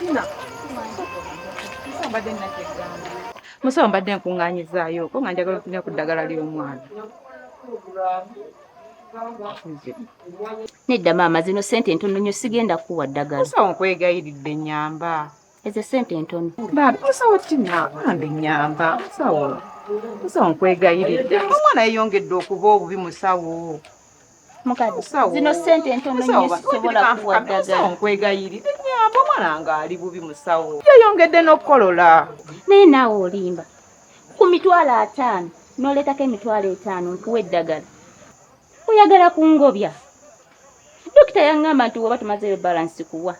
Kina. Musawo mbadde nkungaanyizaayo ko nga njagala okunya ku ddagala ly'omwana. Nedda maama zino ssente ntono nnyo sigenda kuwa ddagala. Musawo nkwegayiridde nnyamba. Ezo ssente ntono. Baabi musawo Kina bambi nnyamba. Musawo nkwegayiridde. Omwana yeyongedde okuba obubi musawo. Mukadde zino ssente ntono nnyo sisobola kuwa ddagala. Musawo nkwegayiridde nnyamba omwana nga ali bubi musawo. Yeyongedde n'okukolola. Naye naawe olimba. Ku mitwalo 5 n'oleetako emitwalo 5 nkuwa eddagala. Oyagala kungobya. Dokita yaŋŋamba nti woba tumazeeyo balansi kuwa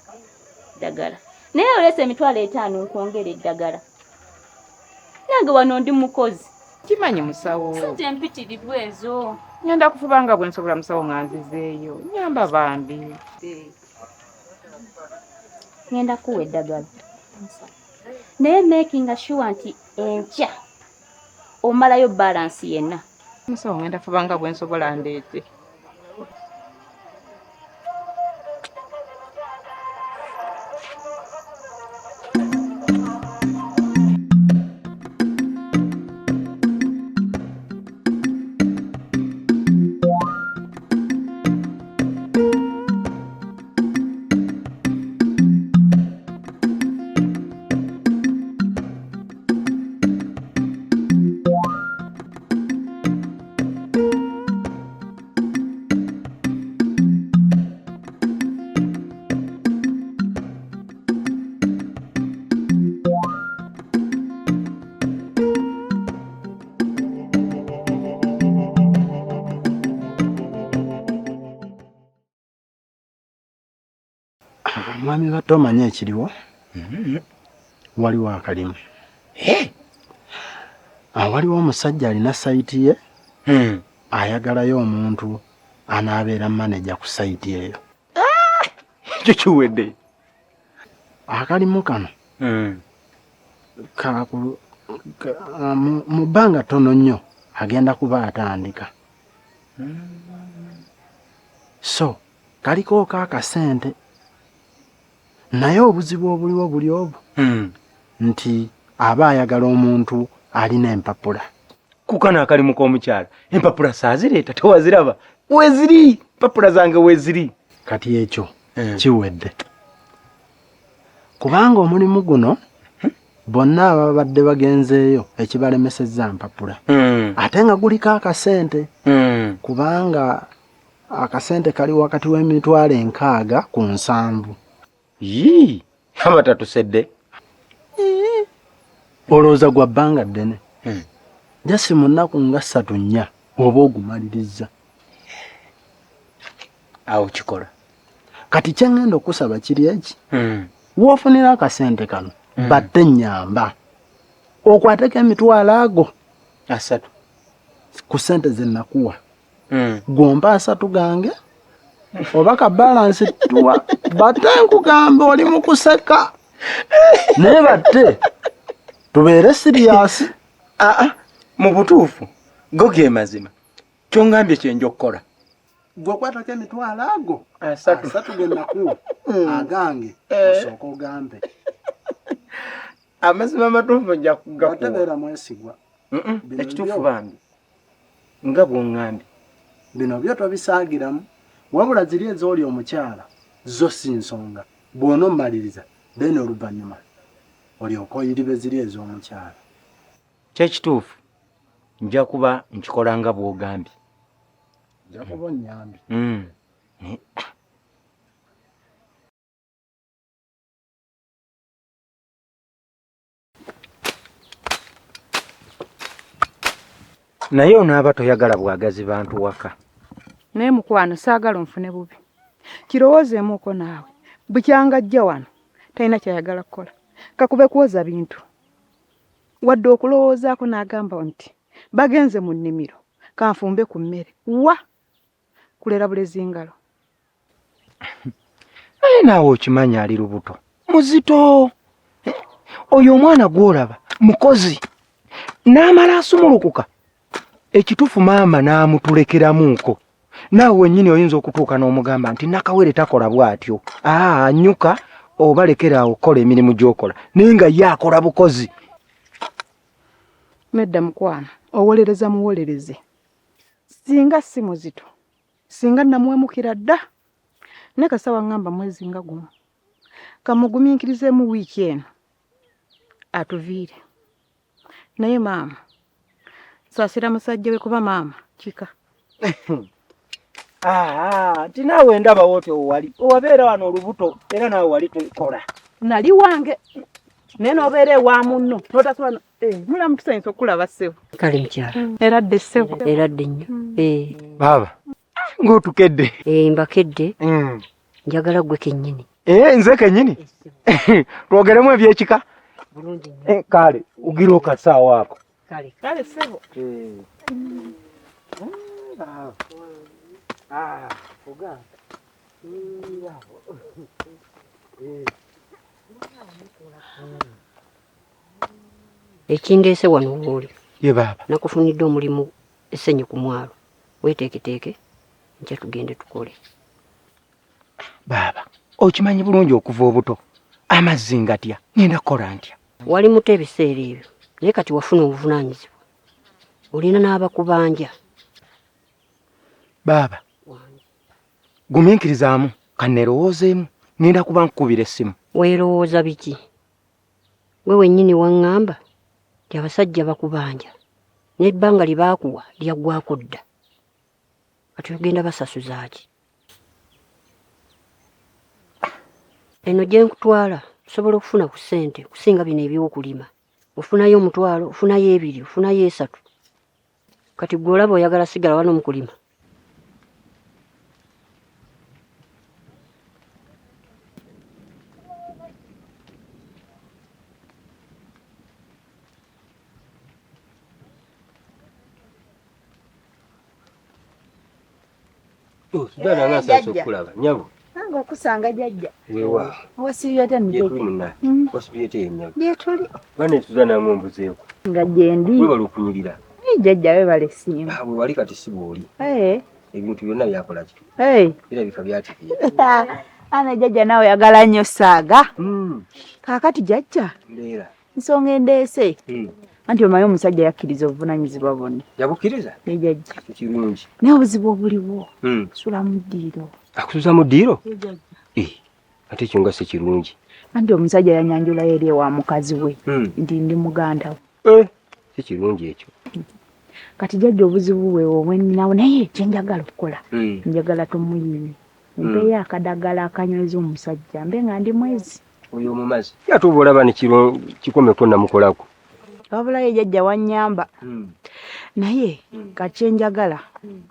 ddagala. Naye oleese emitwalo 5 nkwongera eddagala. Nange wano ndi mukozi. Kimanyi musawo. Ssente mpitirivu ezo. Ngenda kufuba nga bwe nsobola musawo nga nzizeeyo. Nyamba bambi. Ngenda kuwa eddagala. Naye making sure nti enkya omalayo balansi yenna. Musawo ngenda kufuba nga bwe nsobola ndeete. Mwami bato manya ekiriwo waliwo akalimu waliwo omusajja alina sayiti ye ayagalayo omuntu anaabeera manager ku sayiti eyo. Ekyo kiwedde. Akalimu kano mu bbanga ttono nnyo agenda kuba atandika. So kaliko akasente. Naye obuzibu obuliwo buli obu nti aba ayagala omuntu alina empapula. Kukana akalimu k'omukyala empapula saazireeta tewaziraba weziri empapula zange weziri. Kati ekyo kiwedde kubanga omulimu guno bonna ababadde bagenzeeyo ekibalemesezza mpapula ate nga guliko akasente kubanga akasente kali wakati w'emitwalo 6 ku 7. Yii, abatatu sedde. Olowooza gwa bbanga ddene. Jasi mu nnaku nga 3-4 oba ogumaliriza. Awo kikola. Kati kye ngenda okusaba kiri eki. Woofunira akasente kano badde nnyamba. Okwateko emitwalo ago 3 ku ssente ze nakuwa. Gomba 3 gange. Oba ka balance tuwa batte nkugamba oli mu kuseka. Naye batte tubeere serious. Mu butuufu go ge mazima kyongambye kyenjo okukola. Gwe kwatako emitwalo ago 3 ge nakuwa agange osooka ogambe. Amazima matuufu nja kugakuwa. Otebeera mwesigwa. Ekituufu bambi nga bw'oŋŋambye. Bino byo tobisaagiramu. Wabula ziri ezooli omukyala zo si nsonga. Bw'onommaliriza then oluvannyuma olyoka oyiribe ziri ez'omukyala. Kyekituufu nja kuba nkikola nga bw'ogambye. Nja kuba onnyambye. Naye onaaba toyagala bwagazi bantu waka. Naye mukwano saagala onfune bubi. Kirowoozeemuuko naawe. Bukyanga ajja wano talina kyayagala kukola. Kakube kwoza bintu. Wadde okulowoozaako n'agamba nti bagenze mu nnimiro kanfumbe ku mmere. Wa kulera bulezi ngalo. Naye naawe okimanya ali lubuto. Muzito. Oyo omwana gw'olaba mukozi. N'amala asumulukuka. Ekituufu maama n'amutulekeramuuko. Naawe wennyini oyinza okutuuka n'omugamba nti nakawere takola bw'atyo. Anyuka obalekera okola emirimu gy'okola naye nga ye akola bukozi. Medda mukwana owolereza muwolereze. Singa si muzito singa namwemukira dda ne kasawa ngamba mwezi nga gumu kamugumiikirizemu wiiki eno atuviire. Naye maama saasira musajja we kuba maama kika. Ti naawe ndaba wooti owali owabeera wano olubuto era naawe wali tukola. Nali wange naye n'obeera ewa munno notasobola mulamu tusanyusa okulaba ssebo. Kale mukyala. Eradde ssebo. Eradde nnyo. Baaba ng'otukedde. Mbakedde. Njagala gwe kennyini. Nze kennyini twogeremu ebyekika. Bulungi nnyo. Kale ugira okasaawa ako. Kale ssebo. Ekindeese wano wooli. Ye baaba. Nakufunidde omulimu essenyu ku mwalo. Weeteeketeeke nkya tugende tukole. Baaba okimanyi bulungi okuva obuto amazzi ngatya ngenda kukola ntya. Wali muto ebiseera ebyo naye kati wafuna obuvunaanyizibwa. Olina n'abakubanja. Baaba gumiikirizaamu kannerowoozeemu ngenda kuba nkukubira essimu. Weerowooza biki? We wennyini waŋŋamba nti abasajja bakubanja n'ebbanga lye baakuwa lyaggwako dda. Kati ogenda basasuza ki? Eno gye nkutwala osobola okufuna ku ssente kusinga bino eby'okulima. Ofunayo 1,000, ofunayo 2, ofunayo 3. Kati gwe olaba oyagala sigala wano mu kulima. Sudana nga sasa okulaba nyabo. Nanga okusanga jjajja. Wewa. Wasibiyata Yetu munna. Wasibiyata yennyabo. Lyetuli. Bane Sudana mwembuzeeko. Nga gyendi. We balukunyirira. Jjajja we balesimu. We wali kati si bw'oli. Ebintu byonna byakola ki? Era bika byatikiye. Ana jjajja nawe yagala nnyo saaga. Kaakati jjajja. Ndeera. Nsonga endeese. Anti omanyi omusajja yakkiriza obuvunaanyizibwa bonna. Yabukkiriza? Jjajja. Kirungi. Naye obuzibu obuliwo. Sula mu ddiiro. Akusuza mu ddiiro? Ate ekyo nga si kirungi. Anti omusajja yanyanjulayo eri ewa mukazi we nti ndi muganda we. Si kirungi ekyo. Kati jjajja obuzibu bwe obweninawo naye kye njagala okukola. Njagala tomuyime. Mpeyo akadagala akanyweza omusajja mbe nga ndi mwezi. Oyo omumazi. Yatuuba olaba ne kikomeko namukolako. Wabula ye jjajja wannyamba. Naye kati njagala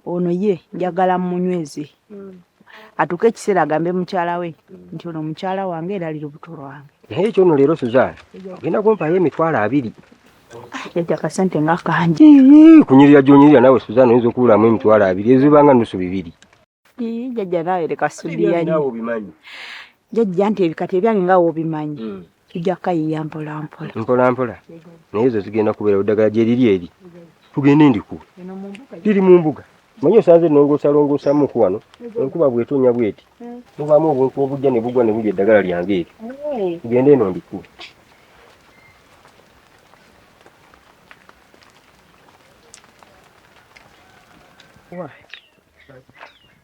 ono ye njagala munyweze. Atuke ekiseera agambe mukyala we nti ono mukyala wange era ali lubuto lwange. Naye ekyo nno leero Suzana ogenda kumpayo 2,000. Jjajja kasente nga kangi. Kunyirira gyonyirira nawe Suzana oyinza okuwulamu 2,000 ezibanga nusu 2. Jjajja nawe leka sudiya nawe obimanyi. Jjajja nti ebikati ebyange nga wobimanyi. Tujja kayiya mpola mpola. Mpola mpola. Naye ezo zigenda kubeera eddagala gye liri eri. Tugende ndikuwe. Liri mu mbuga. Manyi osanze nongoosalongoosamu ku wano. Enkuba bw'etonya bw'eti. Muvaamu obuntu obujja ne bugwa ne bulya eddagala lyange eri. Tugende eno ndikuwe.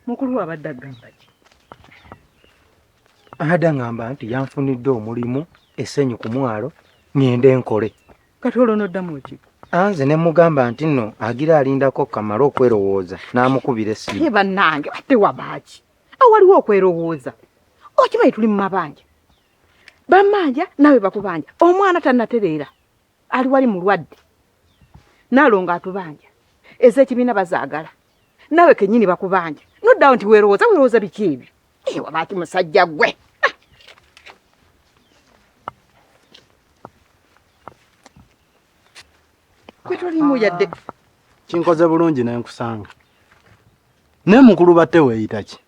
Mukulu abadde agamba ki? Abadde ngamba nti yanfunidde omulimu essenyu ku mwalo ngende nkole. Kati olwo noddamu ki? Nze ne mugamba nti nno agira alindako kamala okwerowooza n'amukubira essimu. Ye bannange badde wabaaki awaliwo okwerowooza. Okimanyi tuli mu mabanja. Bamanja nawe bakubanja. Omwana tannatereera ali wali mulwadde. Nalonga atubanja. Ez'ekibiina bazaagala. Nawe kennyini bakubanja. Noddawo nti weerowooza biki ebyo? Wabaaki musajja gwe. Kwetolimu yadde. Kinkoze bulungi ne nkusanga. Ne mukulu batte weeyita ki?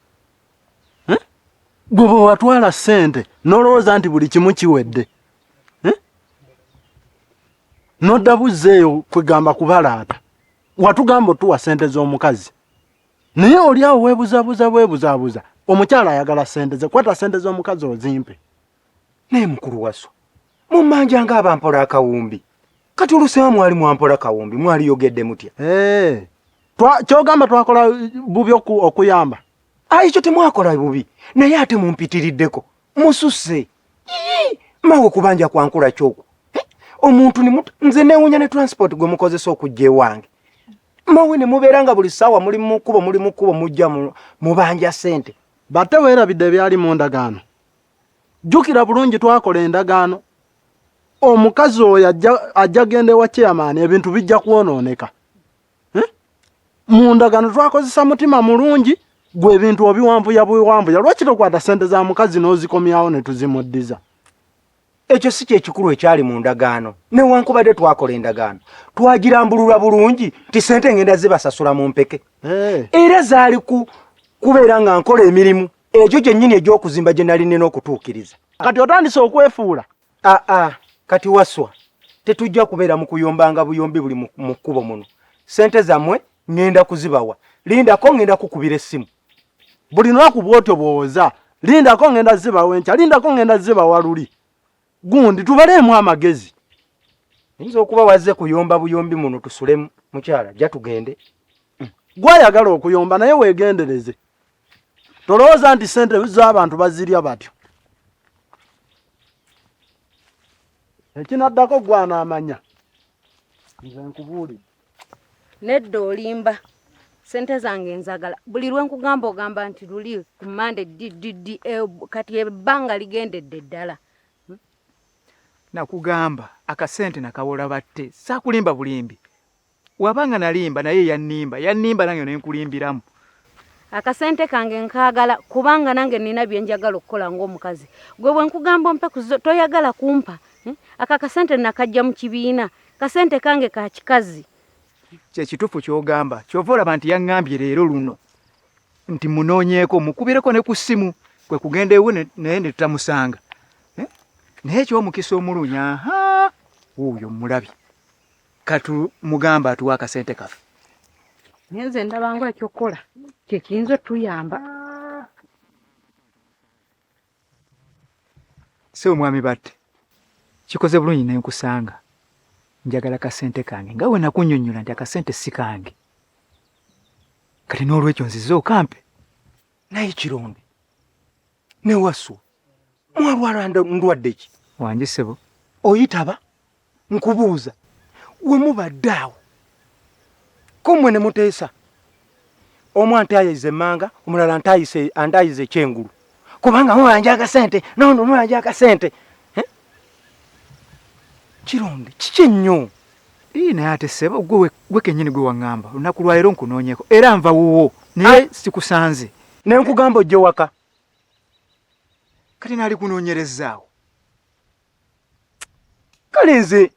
Gwe bwe watwala ssente n'olowooza nti buli kimu kiwedde. Nodda buzzeeyo kwegamba kubalaata. Watugamba otuwa ssente z'omukazi. Naye oli awo weebuzaabuza. Omukyala ayagala ssente ze. Kwata ssente z'omukazi ozimpe. naye mukulu waso mumanjanga abampola akawumbi kati olusewa mwali mwampola kawumbi mwali yogedde mutya kyogamba twakola bubi okuyamba ekyo temwakola bubi naye ate mumpitiriddeko mususse mawe kubanja kwankula kyokwo omuntu nze newunya ne transport gwe mukozesa okujja ewange mawe ne mubeera nga buli ssaawa muli mukubo mujja mubanja ssente batte weerabidde ebyali mu ndagaano jjukira bulungi twakola endagaano omukazi oyo ajja genda ewa chairman ebintu bijja kwonooneka mu ndagaano twakozesa mutima mulungi gwe ebintu obiwambuya lwaki tokwata ssente za mukazi n'ozikomyawo ne tuzimuddiza ekyo si kyekikulu ekyali mu ndagaano newankubadde twakola endagaano twagirambulula bulungi ti ssente ngenda zibasasula mu mpeke era zaali kubeera nga nkola emirimu egyo gyennyini egy'okuzimba gye nali nina okutuukiriza kati otandise okwefuula kati waswa tetujja kubeera mu kuyombanga buyombi buli mu kkubo muno ssente zammwe ngenda kuzibawa lindako ngenda kukubira essimu buli lunaku bwotyo bwowoza lindako ngenda zibawa enkya lindako ngenda zibawa luli gundi tubaleemu amagezi yinza okuba wazze kuyomba buyombi muno tusule mukyala jja tugende gwayagala okuyomba naye weegendereze tolowooza nti ssente z'abantu bazirya batyo ekinaddako gwanaamanya nze nkubuulire nedda olimba sente zange nzagala buli lwe nkugamba ogamba nti luli ku mande ddi kati ebbanga ligendedde ddala nakugamba akasente nakawola batte saakulimba bulimbi wabanga nalimba naye yannimba nange nenkulimbiramu akasente kange nkaagala kubanga nange nina byenjagala okukola ng'omukazi gwe bwe nkugamba ompe toyagala kumpa aka kasente nakajja mu kibiina kasente kange ka kikazi kyekituufu kyogamba kyova olaba nti yaŋŋambye leero luno nti munoonyeeko mukubireko ne ku ssimu kwe kugenda ewe naye ne tutamusanga naye ekyomukisa omulunyi wuuyo mulabi katumugamba atuwa akasente kaffe naye nze ndabanga ekyokukola kyekiyinza otuyamba si omwami batte kikoze bulungi nenkusanga njagala kasente kange nga we nakunnyonnyola nti akasente si kange kati n'olwekyo nzize okampe naye kironde ne wasu mwalwala ndwadde ki wanje ssebo oyitaba nkubuuza we mubadde awo ko mmwe ne muteesa omu antayize emmanga omulala antayize ekyengulu kubanga mubanja akasente nondo mubanja akasente kironde kiki ennyo naye ate ssebo gwe kennyini gwe waŋŋamba olunaku lwaleero nkunoonyeko era nva wuwo naye sikusanze ne nkugamba ojje waka kati naali kunoonyerezaawo kale nze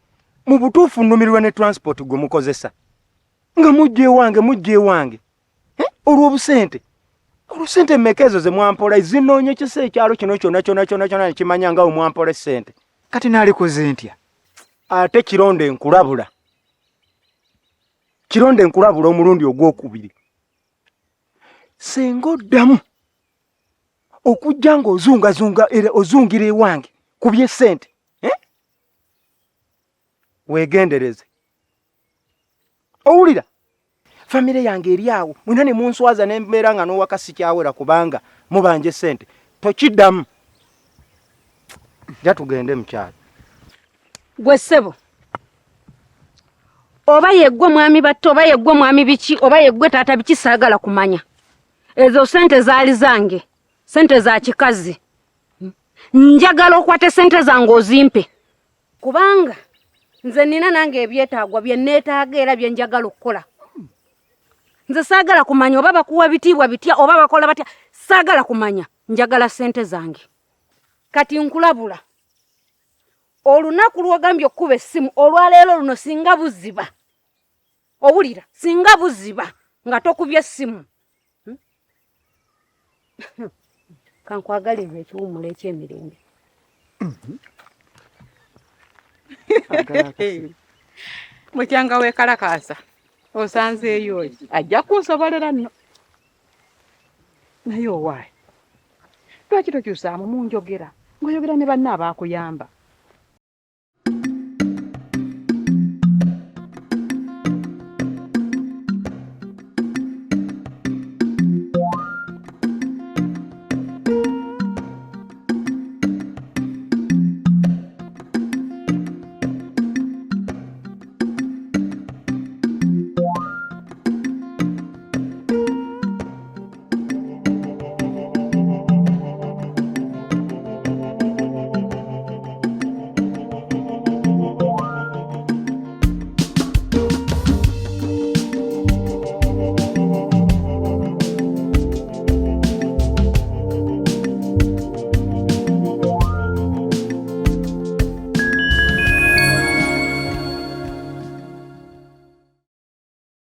mu butuufu nnumirwa ne transport gwe mukozesa nga mujja ewange olw'obusente mmeka ezo ze mwampola zinoonye kisa ekyalo kino kyonna nekimanya nga we mwampola essente kati naalikoze ntya ate kironde nkulabula omulundi ogwokubiri senga oddamu okujja nga ozungira ewange ku by'essente weegendereze owulira famire yange eri awo mwina ne munswaza nembeera nga n'owaka sikyawera kubanga mubanja essente tokiddamu ja tugende mukyalo gwe ssebo oba yeggwe mwami batte oba yeggwe mwami biki oba yeggwe taata biki saagala kumanya ezo sente zaali zange sente za kikazi njagala okwate sente zange ozimpe kubanga nze nina nange ebyetaagwa bye neetaaga era bye njagala okukola nze saagala kumanya oba bakuwa bitiibwa bitya oba bakola batya saagala kumanya njagala sente zange kati nkulabula olunaku lwogambye okkuba essimu olwaleero luno singa buziba owulira singa buziba nga tokubye essimu kankwagalirwa ekiwumula eky'emirembe mukyanga weekalakaasa osanzeeyo oyo ajja kunsobolera nno naye owaayi lwaki tokyusaamu munjogera ng'oyogera ne banne abaakuyamba